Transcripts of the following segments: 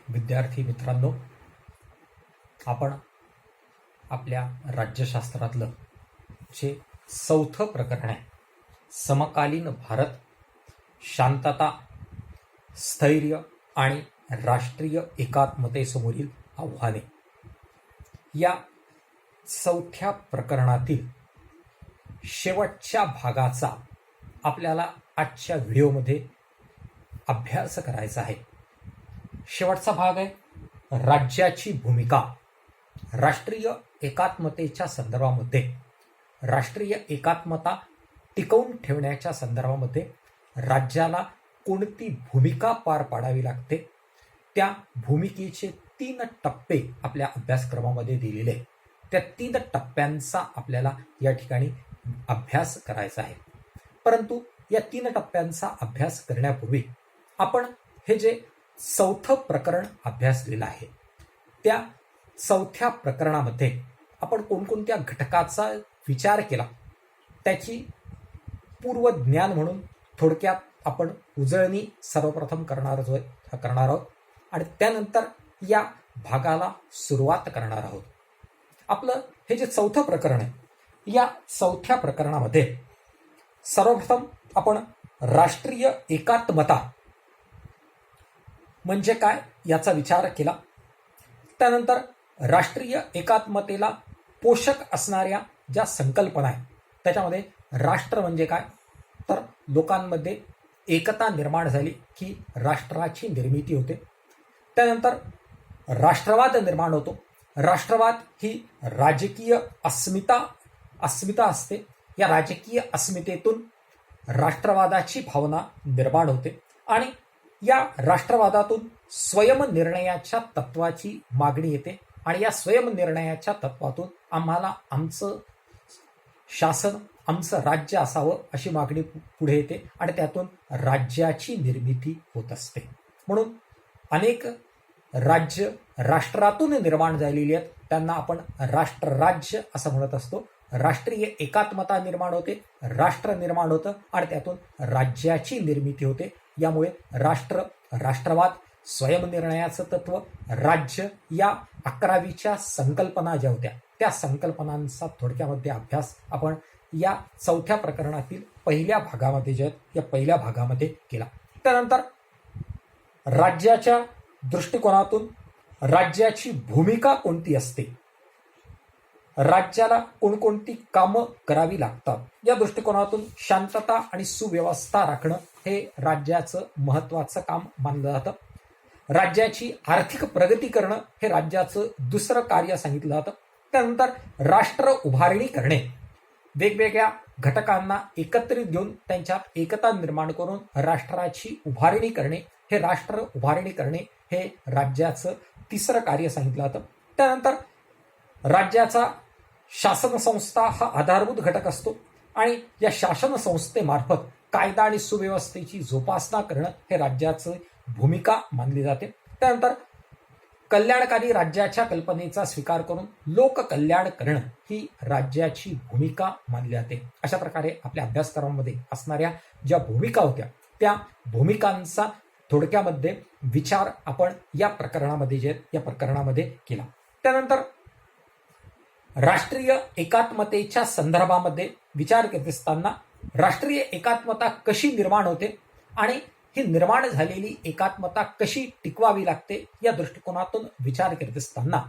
विद्यार्थी मित्रांनो, आपण आपल्या राज्यशास्त्रातलं जे चौथं प्रकरण आहे, समकालीन भारत, शांतता, स्थैर्य आणि राष्ट्रीय एकात्मतेसमोरील आव्हाने, या चौथ्या प्रकरणातील शेवटच्या भागाचा आपल्याला आजच्या व्हिडिओमध्ये अभ्यास करायचा आहे. शेवटचा भाग आहे राज्याची भूमिका. राष्ट्रीय एकात्मतेच्या संदर्भामध्ये, राष्ट्रीय एकात्मता टिकवून ठेवण्याच्या संदर्भामध्ये राज्याला कोणती भूमिका पार पाडावी लागते, त्या भूमिकेचे 3 टप्पे आपल्या अभ्यासक्रमामध्ये दिलेले आहेत. त्या 3 टप्प्यांचा आपल्याला या ठिकाणी अभ्यास करायचा आहे. परंतु या 3 टप्प्यांचा अभ्यास करण्यापूर्वी आपण हे जे चौथं प्रकरण अभ्यासलेलं आहे, त्या चौथ्या प्रकरणामध्ये आपण कोणकोणत्या घटकाचा विचार केला त्याची पूर्वज्ञान म्हणून थोडक्यात आपण उजळणी सर्वप्रथम करणार आहोत आणि त्यानंतर या भागाला सुरुवात करणार आहोत. आपलं हे जे चौथं प्रकरण आहे, या चौथ्या प्रकरणामध्ये सर्वप्रथम आपण राष्ट्रीय एकात्मता म्हणजे काय याचा विचार केला. त्यानंतर राष्ट्रीय एकात्मतेला पोषक असणाऱ्या ज्या संकल्पना आहेत, त्याच्यामध्ये राष्ट्र म्हणजे काय, तर लोकांमध्ये एकता निर्माण झाली की राष्ट्राची निर्मिती होते. त्यानंतर राष्ट्रवाद निर्माण होतो. राष्ट्रवाद ही राजकीय अस्मिता असते. या राजकीय अस्मितेतून राष्ट्रवादाची भावना निर्माण होते आणि या राष्ट्रवादातून स्वयंनिर्णयाच्या तत्वाची मागणी येते आणि या स्वयंनिर्णयाच्या तत्वातून आम्हाला आमचं शासन, आमचं राज्य असावं अशी मागणी पुढे येते आणि त्यातून राज्याची निर्मिती होत असते. म्हणून अनेक राज्य राष्ट्रातून निर्माण झालेली आहेत, त्यांना आपण राष्ट्रराज्य असं म्हणत असतो. राष्ट्रीय एकात्मता निर्माण होते, राष्ट्र निर्माण होतं आणि त्यातून राज्याची निर्मिती होते. यामुळे राष्ट्र, राष्ट्रवाद, स्वयंनिर्णयाचं तत्व, राज्य या 11वीच्या संकल्पना ज्या होत्या, त्या संकल्पनांचा थोडक्यामध्ये अभ्यास आपण या चौथ्या प्रकरणातील पहिल्या भागामध्ये जे आहेत, या पहिल्या भागामध्ये केला. त्यानंतर राज्याच्या दृष्टिकोनातून राज्याची भूमिका कोणती असते, राज्याला कोणकोणती कामं करावी लागतात, या दृष्टिकोनातून शांतता आणि सुव्यवस्था राखणं हे राज्याचं महत्त्वाचं काम मानलं जातं. राज्याची आर्थिक प्रगती करणं हे राज्याचं दुसरं कार्य सांगितलं जातं. त्यानंतर राष्ट्र उभारणी करणे, वेगवेगळ्या घटकांना एकत्रित घेऊन त्यांच्यात एकता निर्माण करून राष्ट्राची उभारणी करणे, हे राष्ट्र उभारणी करणे हे राज्याचं तिसरं कार्य सांगितलं जातं. त्यानंतर राज्याचा शासन संस्था हा आधारभूत घटक असतो आणि या शासन संस्थेमार्फत कायदा आणि सुव्यवस्थेची जोपासना करणं हे राज्याचं भूमिका मानली जाते. त्यानंतर कल्याणकारी राज्याच्या कल्पनेचा स्वीकार करून लोककल्याण करणं ही राज्याची भूमिका मानली जाते. अशा प्रकारे आपल्या अभ्यासक्रमामध्ये असणाऱ्या ज्या भूमिका होत्या, त्या भूमिकांचा थोडक्यामध्ये विचार आपण या प्रकरणामध्ये केला. त्यानंतर राष्ट्रीय एकात्मतेच्या संदर्भामध्ये विचार करत असताना राष्ट्रीय एकात्मता कशी निर्माण होते आणि ही निर्माण झालेली एकात्मता कशी टिकवावी लागते, या दृष्टिकोनातून विचार करत असताना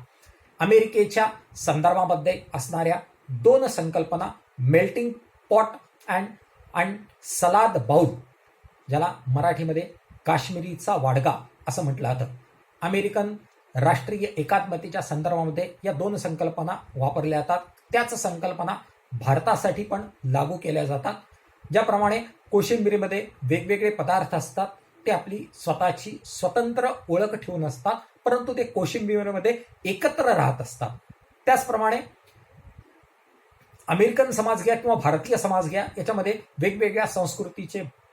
अमेरिकेच्या संदर्भामध्ये असणाऱ्या 2 संकल्पना, melting pot and salad bowl, ज्याला मराठीमध्ये काश्मीरीचा वाडगा असं म्हटलं जातं, अमेरिकन राष्ट्रीय एकात्मतेच्या संदर्भामध्ये या 2 संकल्पना वापरल्या जातात. त्याच संकल्पना भारतासाठी पण लागू केल्या जातात. ज्याप्रमाणे कोशिंबिरीमध्ये वेगवेगळे पदार्थ असतात, ते आपली स्वतःची स्वतंत्र ओळख ठेवून असतात, परंतु ते कोशिंबिरीमध्ये एकत्र राहत असतात. त्याचप्रमाणे अमेरिकन समाज घ्या किंवा भारतीय समाज घ्या, याच्यामध्ये वेगवेगळ्या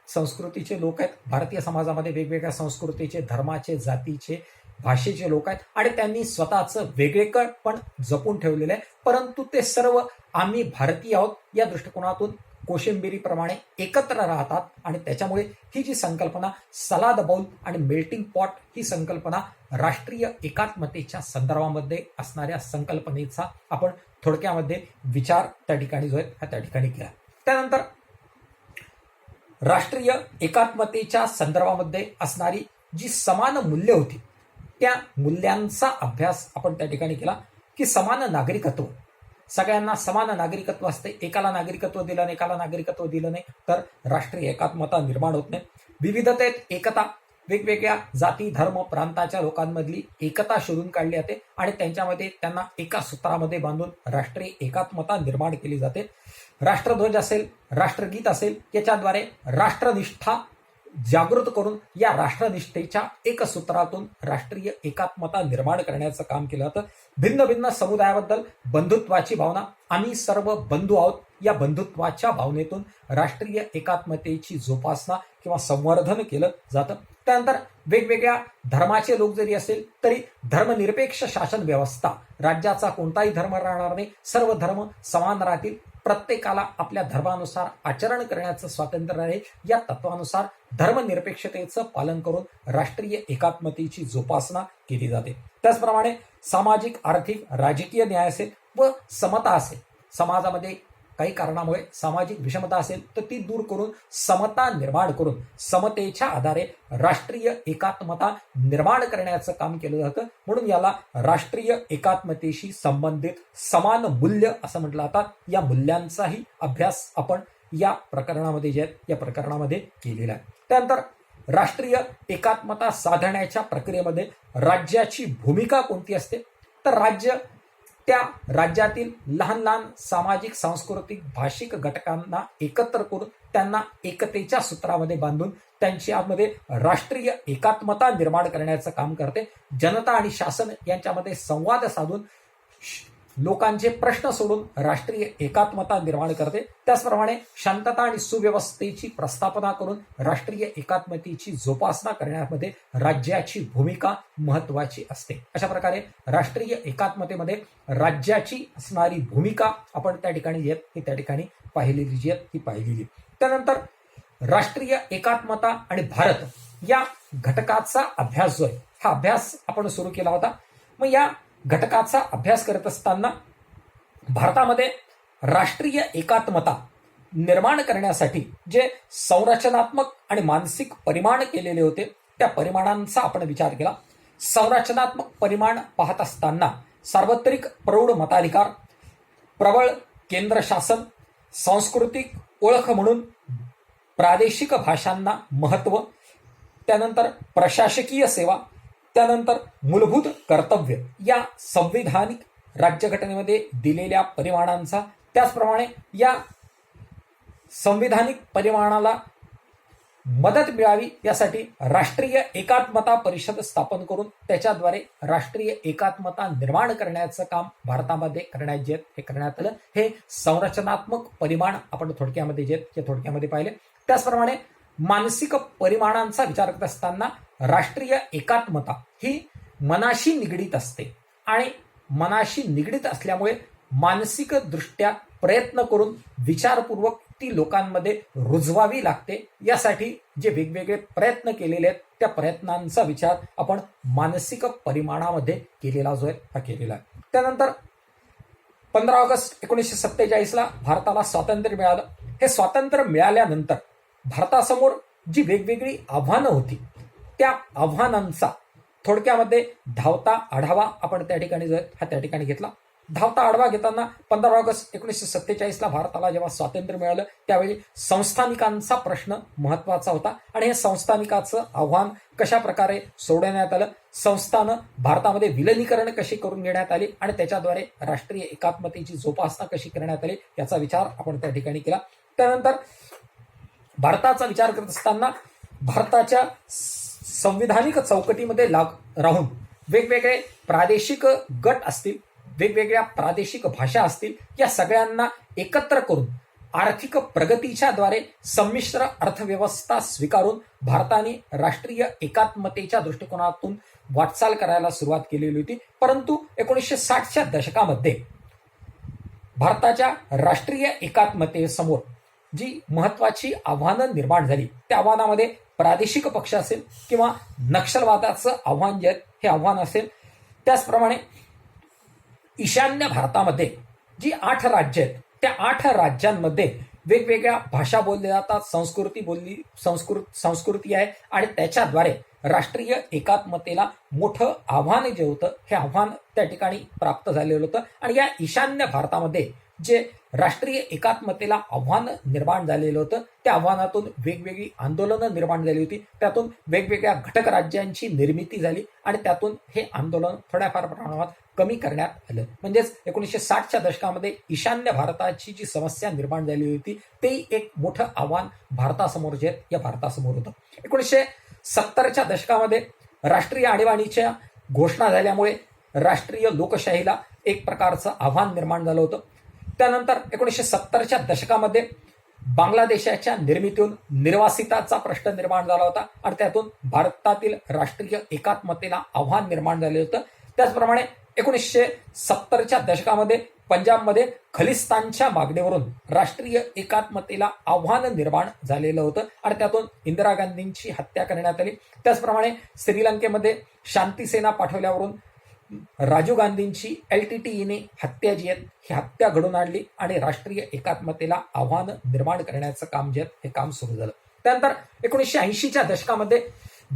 संस्कृतीचे लोक आहेत. भारतीय समाजामध्ये वेगवेगळ्या संस्कृतीचे, धर्माचे, जातीचे, भाषेचे लोक आहेत आणि त्यांनी स्वतःचं वेगळेपण जपून ठेवलेलं आहे. परंतु ते सर्व आम्ही भारतीय आहोत या दृष्टिकोनातून कोशिंबिरीप्रमाणे एकत्र राहतात आणि त्याच्यामुळे ही जी संकल्पना सलाद बाउल आणि मेल्टिंग पॉट ही संकल्पना राष्ट्रीय एकात्मतेच्या संदर्भामध्ये असणाऱ्या संकल्पनेचा आपण थोडक्यामध्ये विचार त्या ठिकाणी जो आहे हा त्या ठिकाणी केला. त्यानंतर राष्ट्रीय एकात्मतेच्या संदर्भामध्ये असणारी जी समान मूल्य होती त्या मूल्यांचा अभ्यास आपण त्या ठिकाणी केला की समान नागरिकत्व, सगळ्यांना समान नागरिकत्व असते, एकाला नागरिकत्व दिलं नाही एकाला नागरिकत्व दिलं नाही तर राष्ट्रीय एकात्मता निर्माण होत नाही. विविधतेत एकता, वेगवेगळ्या जाती धर्म प्रांताच्या लोकांमधली एकता शोधून काढली जाते आणि त्यांच्यामध्ये त्यांना एका सूत्रामध्ये बांधून राष्ट्रीय एकात्मता निर्माण केली जाते. राष्ट्रध्वज असेल, राष्ट्रगीत असेल, याच्याद्वारे राष्ट्रनिष्ठा जागृत करून या राष्ट्रनिष्ठेच्या एक सूत्रातून राष्ट्रीय एकात्मता निर्माण करण्याचं काम केलं जातं. भिन्न भिन्न समुदायाबद्दल बंधुत्वाची भावना, आम्ही सर्व बंधू आहोत या बंधुत्वाच्या भावनेतून राष्ट्रीय एकात्मतेची जोपासना किंवा संवर्धन केलं जातं. त्यानंतर वेगवेगळ्या धर्माचे लोक जरी असेल तरी धर्मनिरपेक्ष शासन व्यवस्था, राज्याचा कोणताही धर्म राहणार नाही, सर्व धर्म समान राहतील, प्रत्येकाला आपल्या धर्मानुसार आचरण करण्याचं स्वातंत्र्य राहील या तत्वानुसार धर्मनिरपेक्षतेचं पालन करून राष्ट्रीय एकात्मतेची जोपासना केली जाते. त्याचप्रमाणे सामाजिक आर्थिक राजकीय न्याय असेल व समता असेल, समाजामध्ये काही कारणामुळे सामाजिक विषमता असेल तर ती दूर करून समता निर्माण करून समतेच्या आधारे राष्ट्रीय एकात्मता निर्माण करण्याचं काम केलं जातं. म्हणून याला राष्ट्रीय एकात्मतेशी संबंधित समान मूल्य असं म्हटलं जातं. या मूल्यांचाही अभ्यास आपण या प्रकरणामध्ये जे आहेत या प्रकरणामध्ये केलेला आहे. त्यानंतर राष्ट्रीय एकात्मता साधण्याच्या प्रक्रियेमध्ये राज्याची भूमिका कोणती असते तर राज्य त्या राज्यातील लहान लहान सामाजिक सांस्कृतिक भाषिक घटकांना एकत्र करून त्यांना एकतेच्या सूत्रामध्ये बांधून त्यांची आतमध्ये राष्ट्रीय एकात्मता निर्माण करण्याचं काम करते. जनता आणि शासन यांच्यामध्ये संवाद साधून लोकांचे प्रश्न सोडून राष्ट्रीय एकात्मता निर्माण करते. त्याचप्रमाणे शांतता आणि सुव्यवस्थेची प्रस्थापना करून राष्ट्रीय एकात्मतेची जोपासना करण्यामध्ये राज्याची भूमिका महत्वाची असते. अशा प्रकारे राष्ट्रीय एकात्मतेमध्ये राज्याची असणारी भूमिका आपण त्या ठिकाणी जी आहे त्या ठिकाणी पाहिलेली जी आहे ती पाहिलेली. त्यानंतर राष्ट्रीय एकात्मता आणि भारत या घटकाचा अभ्यास जो आहे हा अभ्यास आपण सुरू केला होता. मग या घटकाचा अभ्यास करत असताना भारतामध्ये राष्ट्रीय एकात्मता निर्माण करण्यासाठी जे संरचनात्मक आणि मानसिक परिमाण केलेले होते त्या परिमाणांचा आपण विचार केला. संरचनात्मक परिमाण पाहत असताना सार्वत्रिक प्रौढ मताधिकार, प्रबळ केंद्र शासन, सांस्कृतिक ओळख म्हणून प्रादेशिक भाषांना महत्त्व, त्यानंतर प्रशासकीय सेवा, त्यानंतर मूलभूत कर्तव्य या संविधानिक राज्यघटनेमध्ये दिलेल्या परिमाणांचा, त्याचप्रमाणे या संविधानिक परिमाणाला मदत मिळावी यासाठी राष्ट्रीय एकात्मता परिषद स्थापन करून त्याच्याद्वारे राष्ट्रीय एकात्मता निर्माण करण्याचं काम भारतामध्ये करण्यात जे हे करण्यात आलं. हे संरचनात्मक परिमाण आपण थोडक्यामध्ये जे हे थोडक्यामध्ये पाहिले. त्याचप्रमाणे मानसिक परिमाणांचा विचार करत असताना राष्ट्रीय एकात्मता ही मनाशी निगडीत असते आणि मनाशी निगडीत असल्यामुळे मानसिक दृष्ट्या प्रयत्न करून विचारपूर्वक ती लोकांमध्ये रुजवावी लागते. यासाठी जे वेगवेगळे प्रयत्न केलेले आहेत त्या प्रयत्नांचा विचार आपण मानसिक परिमाणामध्ये केलेला जो आहे हा केलेला आहे. त्यानंतर 15 ऑगस्ट 1947ला भारताला स्वातंत्र्य मिळालं. हे स्वातंत्र्य मिळाल्यानंतर भारतासमोर जी वेगवेगळी आव्हानं होती त्या आव्हानांचा थोडक्यामध्ये धावता आढावा आपण त्या ठिकाणी जो आहे हा त्या ठिकाणी घेतला. धावता आढावा घेताना 15 ऑगस्ट 1947ला भारताला जेव्हा स्वातंत्र्य मिळालं त्यावेळी संस्थानिकांचा प्रश्न महत्वाचा होता आणि हे संस्थानिकाचं आव्हान कशा प्रकारे सोडवण्यात आलं, संस्थानं भारतामध्ये विलिनीकरण कशी करून घेण्यात आली आणि त्याच्याद्वारे राष्ट्रीय एकात्मतेची जोपासना कशी करण्यात आली याचा विचार आपण त्या ठिकाणी केला. त्यानंतर भारताचा विचार करत असताना भारताच्या संविधानिक चौकटीमध्ये राहून वेगवेगळे प्रादेशिक गट असतील, वेगवेगळ्या प्रादेशिक भाषा असतील, या सगळ्यांना एकत्र करून आर्थिक प्रगतीच्या द्वारे संमिश्र अर्थव्यवस्था स्वीकारून भारताने राष्ट्रीय एकात्मतेच्या दृष्टिकोनातून वाटचाल करायला सुरुवात केलेली होती. परंतु 1960च्या दशकामध्ये भारताच्या राष्ट्रीय एकात्मतेसमोर जी महत्वाची आव्हानं निर्माण झाली त्या आव्हानामध्ये प्रादेशिक पक्ष असेल किंवा नक्षलवादाचं आव्हान जे आहे हे आव्हान असेल, त्याचप्रमाणे ईशान्य भारतामध्ये जी 8 राज्य आहेत त्या 8 राज्यांमध्ये वेगवेगळ्या भाषा बोलल्या जातात, संस्कृती आहे आणि त्याच्याद्वारे राष्ट्रीय एकात्मतेला मोठं आव्हान जे होतं हे आव्हान त्या ठिकाणी प्राप्त झालेलं होतं. आणि या ईशान्य भारतामध्ये जे राष्ट्रीय एकात्मतेला आव्हान निर्माण झालेलं होतं त्या आव्हानातून वेगवेगळी आंदोलनं निर्माण झाली होती, त्यातून वेगवेगळ्या घटक राज्यांची निर्मिती झाली आणि त्यातून हे आंदोलन थोड्याफार प्रमाणात कमी करण्यात आलं. म्हणजेच 1960च्या दशकामध्ये ईशान्य भारताची जी समस्या निर्माण झाली होती ते एक मोठं आव्हान भारतासमोर जे या भारतासमोर होतं. 1970च्या दशकामध्ये राष्ट्रीय आणीबाणीच्या घोषणा झाल्यामुळे राष्ट्रीय लोकशाहीला एक प्रकारचं आव्हान निर्माण झालं होतं. त्यानंतर 1970च्या दशकामध्ये बांगलादेशाच्या निर्मितीतून निर्वासिताचा प्रश्न निर्माण झाला होता आणि त्यातून भारतातील राष्ट्रीय एकात्मतेला आव्हान निर्माण झाले होतं. त्याचप्रमाणे 1970च्या दशकामध्ये पंजाबमध्ये खलिस्तानच्या मागणीवरून राष्ट्रीय एकात्मतेला आव्हान निर्माण झालेलं होतं आणि त्यातून इंदिरा गांधींची हत्या करण्यात आली. त्याचप्रमाणे श्रीलंकेमध्ये शांतीसेना पाठवल्यावरून राजीव गांधींची LTTEने हत्या जी आहे ही हत्या घडून आणली आणि राष्ट्रीय एकात्मतेला आव्हान निर्माण करण्याचं काम जे आहे हे काम सुरू झालं. त्यानंतर 1980च्या दशकामध्ये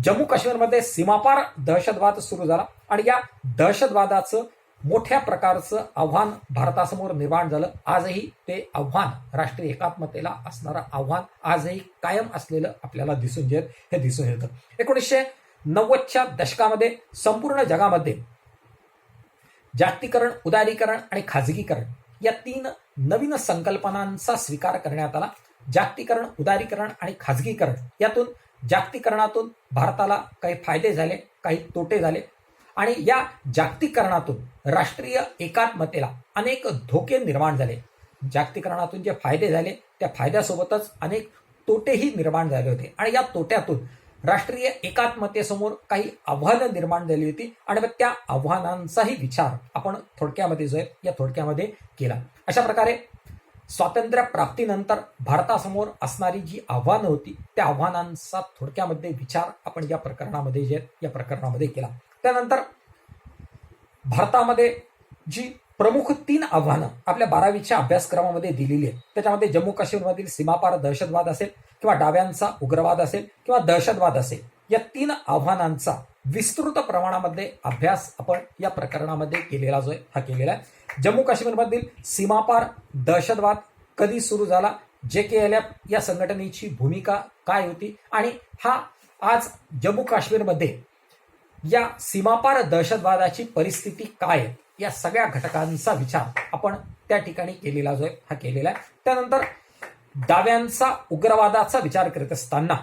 जम्मू काश्मीरमध्ये सीमापार दहशतवाद सुरू झाला आणि या दहशतवादाचं मोठ्या प्रकारचं आव्हान भारतासमोर निर्माण झालं. आजही ते आव्हान राष्ट्रीय एकात्मतेला असणारं आव्हान आजही कायम असलेलं आपल्याला दिसून येतं. 1990च्या दशकामध्ये संपूर्ण जगामध्ये जागतिकीकरण, उदारीकरण आणि खाजगीकरण या 3 नवीन संकल्पनांचा स्वीकार करण्यात आला. जागतिकीकरण, उदारीकरण आणि खाजगीकरण यातून जागतिकीकरणातून भारताला काही फायदे झाले, काही तोटे झाले आणि या जागतिकीकरणातून राष्ट्रीय एकात्मतेला अनेक धोके निर्माण झाले. जागतिकीकरणातून जे फायदे झाले त्या फायद्यासोबतच अनेक तोटेही निर्माण झाले होते आणि या तोट्यातून राष्ट्रीय एकात्मतेसमोर काही आव्हानं निर्माण झाली होती आणि मग त्या आव्हानांचाही विचार आपण थोडक्यामध्ये जो आहे या थोडक्यामध्ये केला. अशा प्रकारे स्वातंत्र्य प्राप्तीनंतर भारतासमोर असणारी जी आव्हानं होती त्या आव्हानांचा थोडक्यामध्ये विचार आपण या प्रकरणामध्ये केला. त्यानंतर भारतामध्ये जी प्रमुख 3 आव्हानं आपल्या 12वीच्या अभ्यासक्रमामध्ये दिलेली आहेत त्याच्यामध्ये जम्मू काश्मीरमधील सीमापार दहशतवाद असेल किंवा डाव्यांचा उग्रवाद असेल किंवा दहशतवाद असेल, या 3 आव्हानांचा विस्तृत प्रमाणामध्ये अभ्यास आपण या प्रकरणामध्ये केलेला जो आहे हा केलेला आहे. जम्मू काश्मीरमधील सीमापार दहशतवाद कधी सुरू झाला, JKLF या संघटनेची भूमिका काय होती आणि हा आज जम्मू काश्मीरमध्ये या सीमापार दहशतवादाची परिस्थिती काय आहे, या सगळ्या घटकांचा विचार आपण त्या ठिकाणी केलेला जो आहे हा केलेला आहे. त्यानंतर डाव्यांचा उग्रवादाचा विचार करत असताना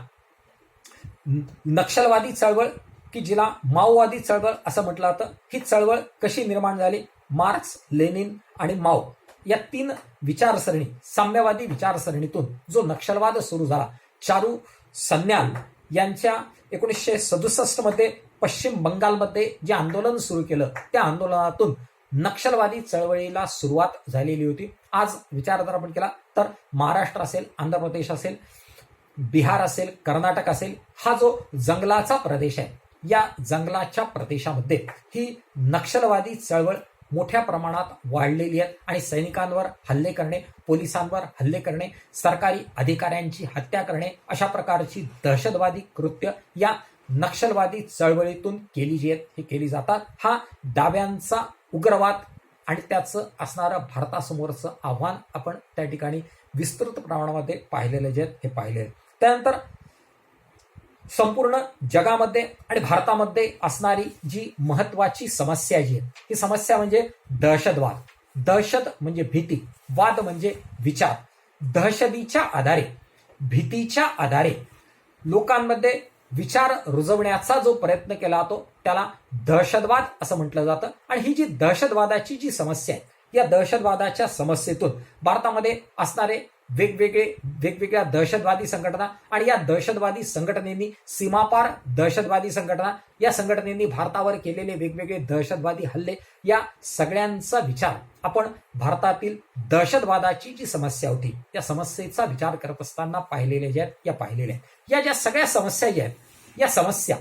नक्षलवादी चळवळ की जिला माओवादी चळवळ असं म्हटलं जातं, ही चळवळ कशी निर्माण झाली, मार्क्स, लेनिन आणि माओ या 3 विचारसरणी, साम्यवादी विचारसरणीतून जो नक्षलवाद सुरू झाला, चारू सन्याल यांच्या 1967 मध्ये पश्चिम बंगालमध्ये जे आंदोलन सुरू केलं त्या आंदोलनातून नक्षलवादी चळवळीला सुरुवात झालेली होती. आज विचार जर आपण केला तर महाराष्ट्र असेल, आंध्र प्रदेश असेल, बिहार असेल, कर्नाटक असेल, हा जो जंगलाचा प्रदेश आहे या जंगलाच्या प्रदेशामध्ये ही नक्षलवादी चळवळ मोठ्या प्रमाणात वाढलेली आहे आणि सैनिकांवर हल्ले करणे, पोलिसांवर हल्ले करणे, सरकारी अधिकाऱ्यांची हत्या करणे अशा प्रकारची दहशतवादी कृत्य या नक्षलवादी चळवळीतून केली जी आहेत हे केली जातात. हा डाव्यांचा उग्रवाद आणि त्याचं असणारं भारतासमोरचं आव्हान आपण त्या ठिकाणी विस्तृत प्रमाणामध्ये पाहिलेलं जे हे पाहिलेलं. त्यानंतर संपूर्ण जगामध्ये आणि भारतामध्ये असणारी जी महत्वाची समस्या जी आहे ही समस्या म्हणजे दहशतवाद. दहशत म्हणजे भीती, वाद म्हणजे विचार. दहशतीच्या आधारे, भीतीच्या आधारे लोकांमध्ये विचार रुजवण्याचा जो प्रयत्न केला जातो त्याला दहशतवाद असं म्हटलं जातं. आणि ही जी दहशतवादाची जी समस्या आहे या दहशतवादाच्या समस्येतून भारतामध्ये असणारे वेगवेगळ्या दहशतवादी संघटना आणि या दहशतवादी संघटनेनी सीमापार दहशतवादी संघटना या संघटनेनी भारतावर केलेले वेगवेगळे दहशतवादी हल्ले या सगळ्यांचा विचार आपण भारतातील दहशतवादाची जी समस्या होती या समस्येचा विचार करत असताना पाहिलेले जे आहेत या ज्या सगळ्या समस्या ज्या आहेत या समस्या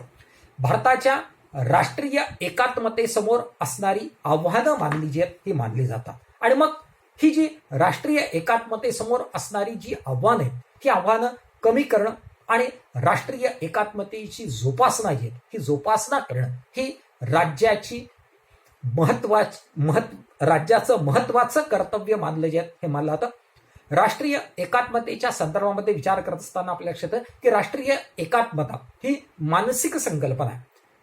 भारताच्या राष्ट्रीय एकात्मतेसमोर असणारी आव्हानं मानली जी आहेत ती मानली जातात. आणि मग ही जी राष्ट्रीय एकात्मतेसमोर असणारी जी आव्हानं आहेत ही आव्हानं कमी करणं आणि राष्ट्रीय एकात्मतेची जोपासना जी आहे ही जोपासना करणं ही राज्याचं महत्वाचं कर्तव्य मानलं जे हे मानलं जातं. राष्ट्रीय एकात्मतेच्या संदर्भामध्ये विचार करत असताना आपल्या लक्षात येतं की राष्ट्रीय एकात्मता ही मानसिक संकल्पना आहे.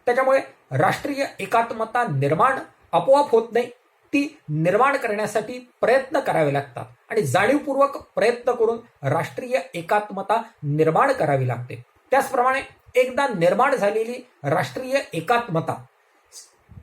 त्याच्यामुळे राष्ट्रीय एकात्मता निर्माण आपोआप होत नाही, ती निर्माण करण्यासाठी प्रयत्न करावे लागतात आणि जाणीवपूर्वक प्रयत्न करून राष्ट्रीय एकात्मता निर्माण करावी लागते. त्याचप्रमाणे एकदा निर्माण झालेली राष्ट्रीय एकात्मता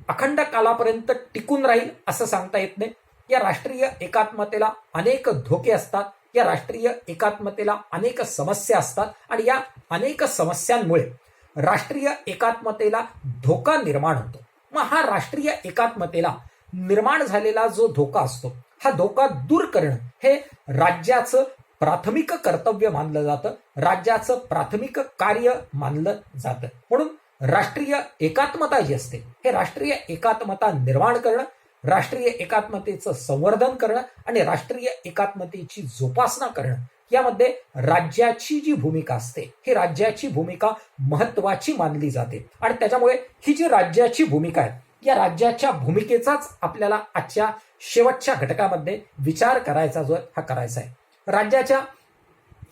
अखंड कालापर्यंत टिकून राहील असं सांगता येत नाही. या राष्ट्रीय एकात्मतेला अनेक धोके असतात, या राष्ट्रीय एकात्मतेला अनेक समस्या असतात आणि या अनेक समस्यांमुळे राष्ट्रीय एकात्मतेला धोका निर्माण होतो. मग हा राष्ट्रीय एकात्मतेला निर्माण झालेला जो धोका असतो हा धोका दूर करणं हे राज्याचं प्राथमिक कर्तव्य मानलं जातं, राज्याचं प्राथमिक कार्य मानलं जातं. म्हणून राष्ट्रीय एकात्मता जी असते हे राष्ट्रीय एकात्मता निर्माण करणं, राष्ट्रीय एकात्मतेचं संवर्धन करणं आणि राष्ट्रीय एकात्मतेची जोपासना करणं यामध्ये राज्याची जी भूमिका असते ही राज्याची भूमिका महत्वाची मानली जाते. आणि त्याच्यामुळे ही जी राज्याची भूमिका आहे या राज्याच्या भूमिकेचाच आपल्याला आजच्या शेवटच्या घटकामध्ये विचार करायचा जो हा करायचा आहे. राज्याच्या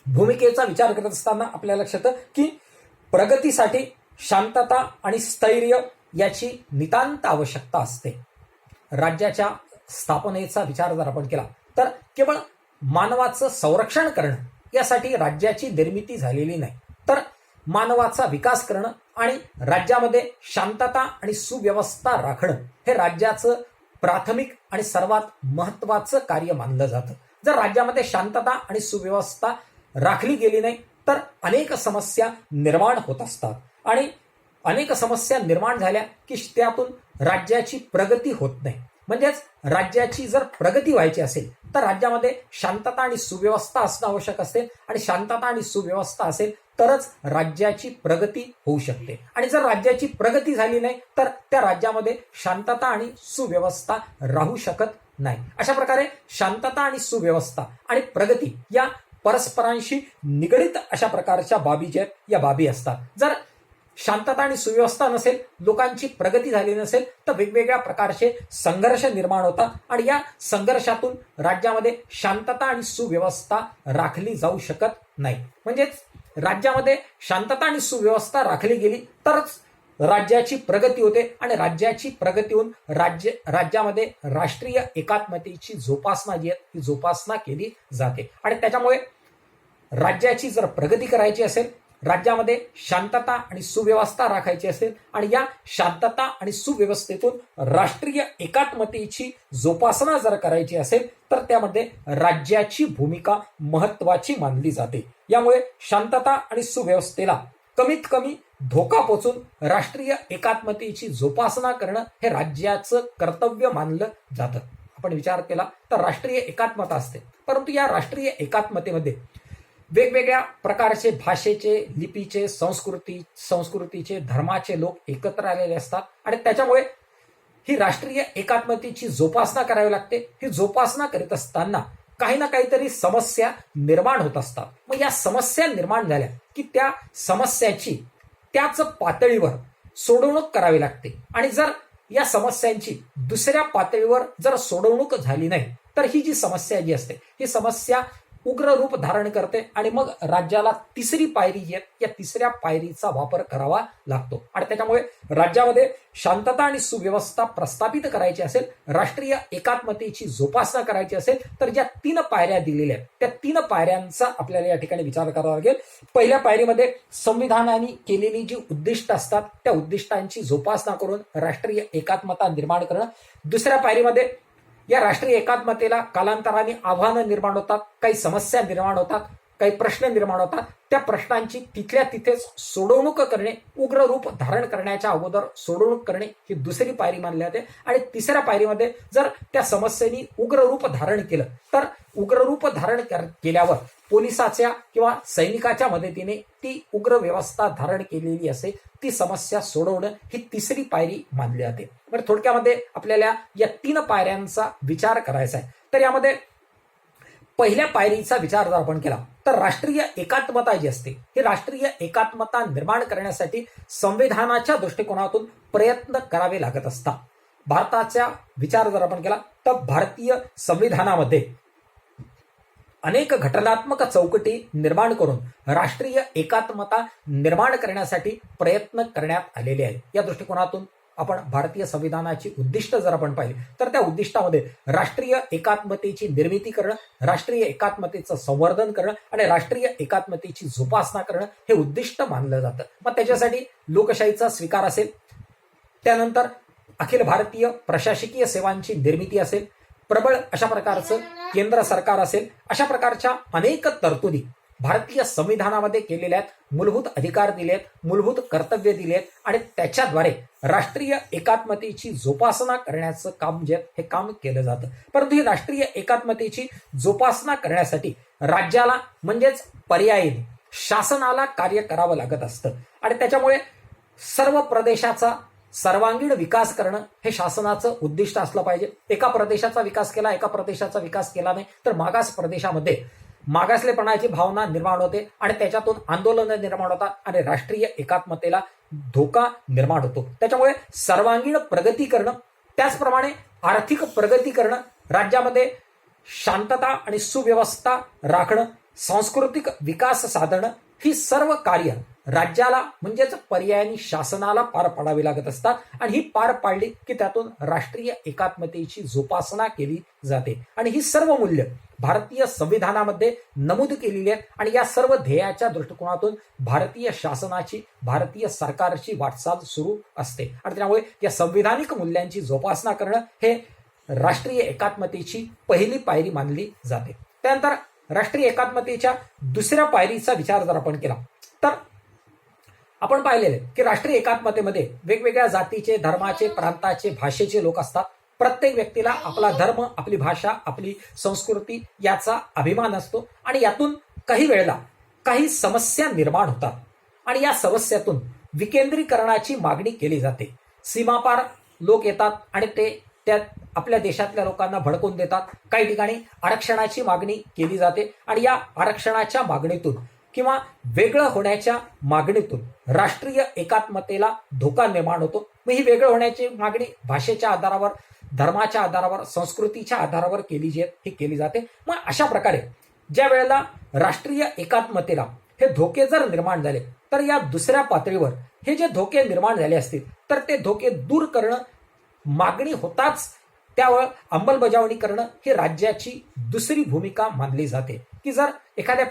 भूमिकेचा विचार करत असताना आपल्याला लक्षात येतं की प्रगतीसाठी शांतता आणि स्थैर्य याची नितांत आवश्यकता असते. राज्याच्या स्थापनेचा विचार जर आपण केला तर केवळ मानवाचं संरक्षण करणं यासाठी राज्याची निर्मिती झालेली नाही, तर मानवाचा विकास करणं आणि राज्यामध्ये शांतता आणि सुव्यवस्था राखणं हे राज्याचं प्राथमिक आणि सर्वात महत्वाचं कार्य मानलं जातं. जर राज्यामध्ये शांतता आणि सुव्यवस्था राखली गेली नाही तर अनेक समस्या निर्माण होत असतात आणि अनेक समस्या निर्माण झाल्या की त्यातून राज्याची प्रगती होत नाही. म्हणजेच राज्याची जर प्रगती व्हायची असेल तर राज्यामध्ये शांतता आणि सुव्यवस्था असणं आवश्यक असते आणि शांतता आणि सुव्यवस्था असेल तरच राज्याची प्रगती होऊ शकते. आणि जर राज्याची प्रगती झाली नाही तर त्या राज्यामध्ये शांतता आणि सुव्यवस्था राहू शकत नाही. अशा प्रकारे शांतता आणि सुव्यवस्था आणि प्रगती या परस्परांशी निगडित अशा प्रकारच्या बाबी ज्या आहेत या बाबी असतात. जर शांतता आणि सुव्यवस्था नसेल, लोकांची प्रगती झाली नसेल तर वेगवेगळ्या प्रकारचे संघर्ष निर्माण होतात आणि या संघर्षातून राज्यामध्ये शांतता आणि सुव्यवस्था राखली जाऊ शकत नाही. म्हणजेच राज्यामध्ये शांतता आणि सुव्यवस्था राखली गेली तरच राज्याची प्रगती होते आणि राज्याची प्रगती होऊन राज्यामध्ये राष्ट्रीय एकात्मतेची जोपासना जी आहे ती जोपासना केली जाते. आणि त्याच्यामुळे राज्याची जर प्रगती करायची असेल, राज्यामध्ये शांतता आणि सुव्यवस्था राखायची असेल आणि या शांतता आणि सुव्यवस्थेतून राष्ट्रीय एकात्मतेची जोपासना जर करायची असेल तर त्यामध्ये राज्याची भूमिका महत्वाची मानली जाते. यामुळे शांतता आणि सुव्यवस्थेला कमीत कमी धोका पोचून राष्ट्रीय एकात्मतेची जोपासना करणं हे राज्याचं कर्तव्य मानलं जातं. आपण विचार केला तर राष्ट्रीय एकात्मता असते, परंतु या राष्ट्रीय एकात्मतेमध्ये वेगवेगळ्या प्रकारचे भाषेचे, लिपीचे, संस्कृतीचे, धर्माचे लोक एकत्र आलेले असतात आणि त्याच्यामुळे ही राष्ट्रीय एकात्मतेची जोपासना करावी लागते. ही जोपासना करीत असताना काही ना काहीतरी समस्या निर्माण होत असतात. मग या समस्या निर्माण झाल्या की त्या समस्याची त्याच पातळीवर सोडवणूक करावी लागते आणि जर या समस्यांची दुसऱ्या पातळीवर जर सोडवणूक झाली नाही तर ही जी समस्या जी असते ही समस्या उग्र रूप धारण करते आणि मग राज्याला तिसरी पायरी जी आहे या तिसऱ्या पायरीचा वापर करावा लागतो. आणि त्याच्यामुळे राज्यामध्ये शांतता आणि सुव्यवस्था प्रस्थापित करायची असेल, राष्ट्रीय एकात्मतेची जोपासना करायची असेल तर ज्या 3 पायऱ्या दिलेल्या आहेत त्या 3 पायऱ्यांचा आपल्याला या ठिकाणी विचार करावा लागेल. पहिल्या पायरीमध्ये संविधानाने केलेली जी उद्दिष्ट असतात त्या उद्दिष्टांची जोपासना करून राष्ट्रीय एकात्मता निर्माण करणं. दुसऱ्या पायरीमध्ये या राष्ट्रीय एकात्मतेला कालांतराने आव्हानं निर्माण होतात, काही समस्या निर्माण होतात, काही प्रश्न निर्माण होतात. त्या प्रश्नांची तिथल्या तिथेच सोडवणूक करणे, उग्र रूप धारण करण्याच्या अगोदर सोडवणूक करणे ही दुसरी पायरी मानली जाते. आणि तिसऱ्या पायरीमध्ये जर त्या समस्येनी उग्र रूप धारण केलं तर उग्र रूप धारण केल्यावर पोलिसाच्या किंवा सैनिकाच्या मदतीने ती उग्र व्यवस्था धारण केलेली असेल ती समस्या सोडवणं ही तिसरी पायरी मानली जाते. बरं, थोडक्यामध्ये आपल्याला या 3 पायऱ्यांचा विचार करायचा आहे. तर यामध्ये पहिल्या पायरीचा विचार जर आपण केला तर राष्ट्रीय एकात्मता जी असते ही राष्ट्रीय एकात्मता निर्माण करण्यासाठी संविधानाच्या दृष्टिकोनातून प्रयत्न करावे लागत असतात. भारताचा विचार जर आपण केला तर भारतीय संविधानामध्ये अनेक घटनात्मक चौकटी निर्माण करून राष्ट्रीय एकात्मता निर्माण करण्यासाठी प्रयत्न करण्यात आलेले आहेत. या दृष्टिकोनातून आपण भारतीय संविधानाची उद्दिष्ट जर आपण पाहिली तर त्या उद्दिष्टामध्ये राष्ट्रीय एकात्मतेची निर्मिती करणं, राष्ट्रीय एकात्मतेचं संवर्धन करणं आणि राष्ट्रीय एकात्मतेची जोपासना करणं हे उद्दिष्ट मानलं जातं. मग त्याच्यासाठी लोकशाहीचा स्वीकार असेल, त्यानंतर अखिल भारतीय प्रशासकीय सेवांची निर्मिती असेल, प्रबळ अशा प्रकारचं केंद्र सरकार असेल, अशा प्रकारच्या अनेक तरतुदी भारतीय संविधानामध्ये केलेल्या आहेत. मूलभूत अधिकार दिले आहेत, मूलभूत कर्तव्य दिले आहेत आणि त्याच्याद्वारे राष्ट्रीय एकात्मतेची जोपासना करण्याचं काम जे हे काम केलं जातं. परंतु ही राष्ट्रीय एकात्मतेची जोपासना करण्यासाठी राज्याला म्हणजेच पर्यायी शासनाला कार्य करावं लागत असतं आणि त्याच्यामुळे सर्व प्रदेशाचा सर्वांगीण विकास करणं हे शासनाचं उद्दिष्ट असलं पाहिजे. एका प्रदेशाचा विकास केला, एका प्रदेशाचा विकास केला नाही तर मागास प्रदेशामध्ये मागासलेपणाची भावना निर्माण होते आणि त्याच्यातून आंदोलनं निर्माण होतात आणि राष्ट्रीय एकात्मतेला धोका निर्माण होतो. त्याच्यामुळे सर्वांगीण प्रगती करणं, त्याचप्रमाणे आर्थिक प्रगती करणं, राज्यामध्ये शांतता आणि सुव्यवस्था राखणं, सांस्कृतिक विकास साधणं ही सर्व कार्य राज्याला म्हणजेच पर्यायाने शासनाला पार पाडावी लागत असतात आणि ही पार पाडली की त्यातून राष्ट्रीय एकात्मतेची जोपासना केली जाते. आणि ही सर्व मूल्य भारतीय संविधानामध्ये नमूद केलेली आहेत आणि या सर्व ध्येयाच्या दृष्टिकोनातून भारतीय शासनाची, भारतीय सरकारची वाटचाल सुरू असते. आणि त्यामुळे या संविधानिक मूल्यांची जोपासना करणं हे राष्ट्रीय एकात्मतेची पहिली पायरी मानली जाते. त्यानंतर राष्ट्रीय एकात्मतेच्या दुसऱ्या पायरीचा विचार जर आपण केला तर आपण पाहिलेले की राष्ट्रीय एकात्मतेमध्ये वेगवेगळ्या जातीचे, धर्माचे, प्रांताचे, भाषेचे लोक असतात. प्रत्येक व्यक्तीला आपला धर्म, आपली भाषा, आपली संस्कृती याचा अभिमान असतो आणि यातून काही वेळेला काही समस्या निर्माण होतात आणि या समस्यातून विकेंद्रीकरणाची मागणी केली जाते. सीमापार लोक येतात आणि ते त्यात आपल्या देशातल्या लोकांना भडकवून देतात. काही ठिकाणी आरक्षणाची मागणी केली जाते आणि या आरक्षणाच्या मागणीतून किंवा वेगळं होण्याच्या मागणीतून राष्ट्रीय एकात्मतेला धोका निर्माण होतो. मग ही वेगळं होण्याची मागणी भाषेच्या आधारावर, धर्माच्या आधारावर, संस्कृतीच्या आधारावर केली जाते. मग अशा प्रकारे ज्या वेळेला राष्ट्रीय एकात्मतेला हे धोके जर निर्माण झाले तर या दुसऱ्या पातळीवर हे जे धोके निर्माण झाले असतील तर ते धोके दूर करणं, मागणी होताच त्यावर अंमलबजावणी करणं ही राज्याची दुसरी भूमिका मानली जाते. की जर एखाद्या